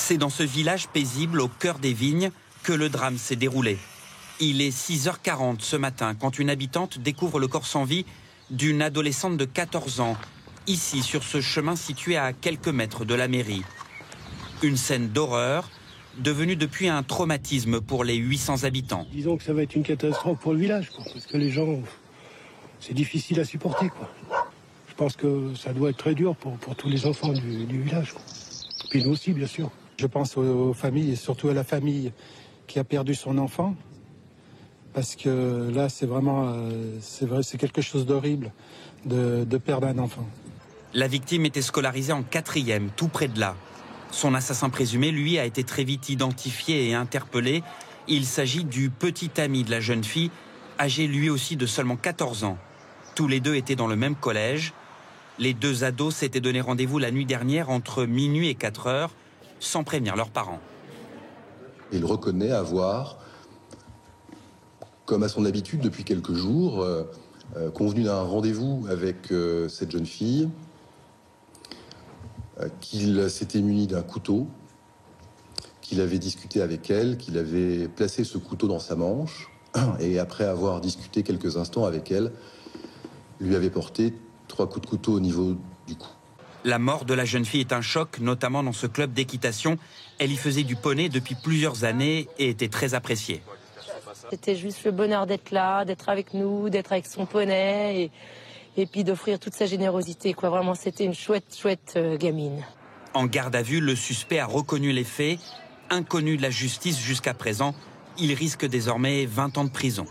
C'est dans ce village paisible au cœur des vignes que le drame s'est déroulé. Il est 6h40 ce matin quand une habitante découvre le corps sans vie d'une adolescente de 14 ans, ici sur ce chemin situé à quelques mètres de la mairie. Une scène d'horreur devenue depuis un traumatisme pour les 800 habitants. Disons que ça va être une catastrophe pour le village, parce que les gens, c'est difficile à supporter. Je pense que ça doit être très dur pour tous les enfants du village. Puis nous aussi, bien sûr. Je pense aux familles et surtout à la famille qui a perdu son enfant. Parce que là, c'est vraiment, c'est quelque chose d'horrible de perdre un enfant. La victime était scolarisée en 4e, tout près de là. Son assassin présumé, lui, a été très vite identifié et interpellé. Il s'agit du petit ami de la jeune fille, âgé lui aussi de seulement 14 ans. Tous les deux étaient dans le même collège. Les deux ados s'étaient donné rendez-vous la nuit dernière entre minuit et 4 heures, sans prévenir leurs parents. Il reconnaît avoir, comme à son habitude depuis quelques jours, convenu d'un rendez-vous avec cette jeune fille, qu'il s'était muni d'un couteau, qu'il avait discuté avec elle, qu'il avait placé ce couteau dans sa manche, et après avoir discuté quelques instants avec elle, lui avait porté 3 coups de couteau au niveau du cou. La mort de la jeune fille est un choc, notamment dans ce club d'équitation. Elle y faisait du poney depuis plusieurs années et était très appréciée. C'était juste le bonheur d'être là, d'être avec nous, d'être avec son poney et puis d'offrir toute sa générosité. Vraiment, c'était une chouette gamine. En garde à vue, le suspect a reconnu les faits. Inconnu de la justice jusqu'à présent, il risque désormais 20 ans de prison.